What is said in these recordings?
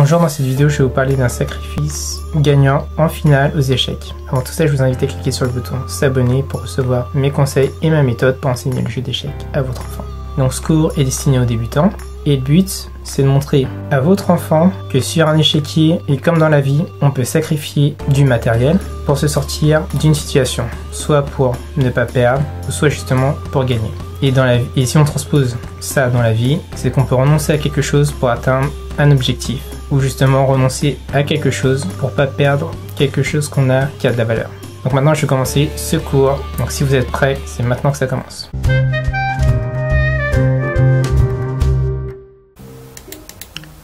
Bonjour, dans cette vidéo je vais vous parler d'un sacrifice gagnant en finale aux échecs. Avant tout ça, je vous invite à cliquer sur le bouton s'abonner pour recevoir mes conseils et ma méthode pour enseigner le jeu d'échecs à votre enfant. Donc ce cours est destiné aux débutants et le but c'est de montrer à votre enfant que sur un échiquier et comme dans la vie, on peut sacrifier du matériel pour se sortir d'une situation, soit pour ne pas perdre, ou soit justement pour gagner. Et si on transpose ça dans la vie, c'est qu'on peut renoncer à quelque chose pour atteindre un objectif, ou justement renoncer à quelque chose pour pas perdre quelque chose qu'on a qui a de la valeur. Donc maintenant je vais commencer ce cours, donc si vous êtes prêts, c'est maintenant que ça commence.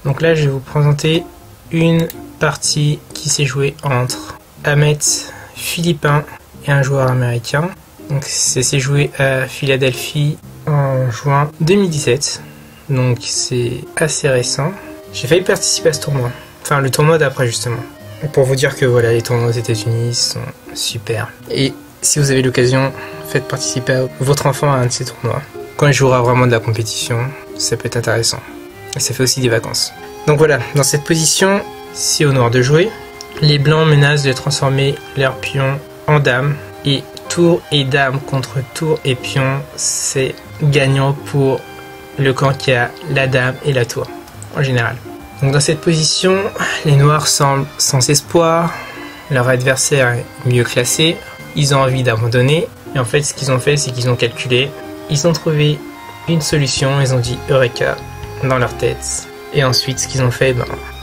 Donc là je vais vous présenter une partie qui s'est jouée entre Ahmet Philippin et un joueur américain. Donc ça s'est joué à Philadelphie en juin 2017, donc c'est assez récent. J'ai failli participer à ce tournoi, enfin le tournoi d'après justement. Pour vous dire que voilà, les tournois aux États-Unis sont super. Et si vous avez l'occasion, faites participer votre enfant à un de ces tournois. Quand il jouera vraiment de la compétition, ça peut être intéressant. Et ça fait aussi des vacances. Donc voilà, dans cette position, c'est au noir de jouer. Les blancs menacent de transformer leur pion en dame. Et tour et dame contre tour et pion, c'est gagnant pour le camp qui a la dame et la tour, en général. Donc dans cette position, les noirs semblent sans espoir. Leur adversaire est mieux classé. Ils ont envie d'abandonner. Et en fait, ce qu'ils ont fait, c'est qu'ils ont calculé. Ils ont trouvé une solution. Ils ont dit Eureka dans leur tête. Et ensuite, ce qu'ils ont fait,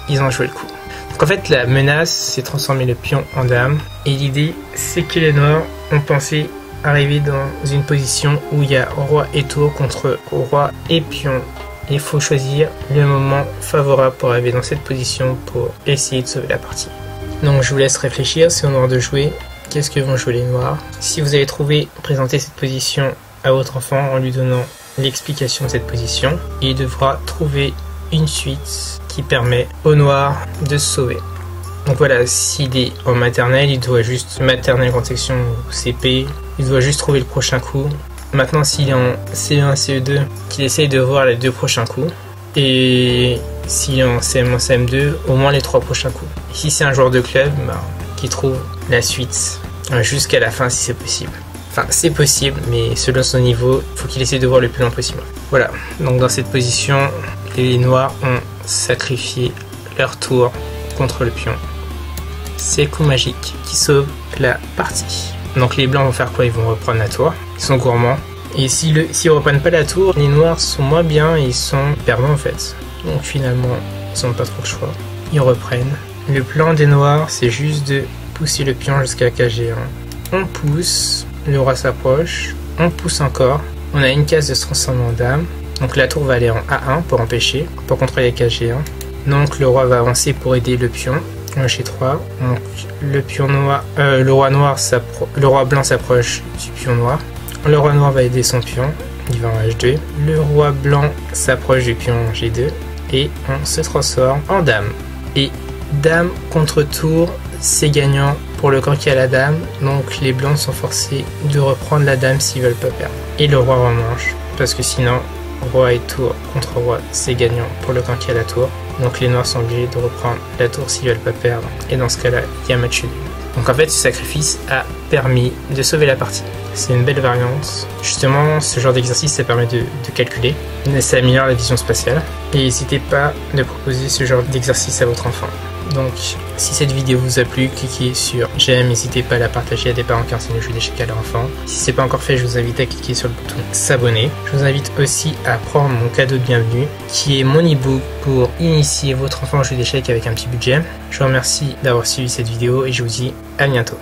ils ont joué le coup. Donc en fait, la menace, c'est transformer le pion en dame. Et l'idée, c'est que les noirs ont pensé arriver dans une position où il y a roi et tour contre roi et pion. Il faut choisir le moment favorable pour arriver dans cette position pour essayer de sauver la partie. Donc je vous laisse réfléchir, c'est au noir de jouer. Qu'est-ce que vont jouer les noirs? Si vous avez trouvé, présentez cette position à votre enfant en lui donnant l'explication de cette position. Il devra trouver une suite qui permet au noir de se sauver. Donc voilà, s'il est en maternelle, il doit juste, maternelle grande section ou CP, il doit juste trouver le prochain coup. Maintenant, s'il est en CE1, CE2, qu'il essaye de voir les deux prochains coups. Et s'il est en CM1, CM2, au moins les trois prochains coups. Et si c'est un joueur de club, qu'il trouve la suite jusqu'à la fin si c'est possible. Enfin, c'est possible, mais selon son niveau, il faut qu'il essaye de voir le plus loin possible. Voilà, donc dans cette position, les noirs ont sacrifié leur tour contre le pion. C'est le coup magique qui sauve la partie. Donc les blancs vont faire quoi? Ils vont reprendre la tour. Ils sont gourmands. Et s'ils reprennent pas la tour, les noirs sont moins bien et ils sont perdants en fait. Donc finalement, ils n'ont pas trop le choix. Ils reprennent. Le plan des noirs, c'est juste de pousser le pion jusqu'à la case G1. On pousse, le roi s'approche, on pousse encore. On a une case de se transformer en dame. Donc la tour va aller en A1 pour empêcher, pour contrôler la case G1. Donc le roi va avancer pour aider le pion. H3, donc le roi blanc s'approche du pion noir. Le roi noir va aider son pion, il va en H2. Le roi blanc s'approche du pion G2 et on se transforme en dame. Et dame contre tour, c'est gagnant pour le camp qui a la dame. Donc les blancs sont forcés de reprendre la dame s'ils veulent pas perdre. Et le roi remange, parce que sinon roi et tour contre roi, c'est gagnant pour le camp qui a la tour. Donc les noirs sont obligés de reprendre la tour s'ils veulent pas perdre. Et dans ce cas-là, il y a un match nul. Donc en fait, ce sacrifice a permis de sauver la partie. C'est une belle variante. Justement, ce genre d'exercice, ça permet de calculer. Ça améliore la vision spatiale. Et n'hésitez pas de proposer ce genre d'exercice à votre enfant. Donc, si cette vidéo vous a plu, cliquez sur j'aime, n'hésitez pas à la partager à des parents qui enseignent le jeu d'échecs à leur enfant. Si ce n'est pas encore fait, je vous invite à cliquer sur le bouton s'abonner. Je vous invite aussi à prendre mon cadeau de bienvenue, qui est mon e-book pour initier votre enfant au jeu d'échecs avec un petit budget. Je vous remercie d'avoir suivi cette vidéo et je vous dis à bientôt.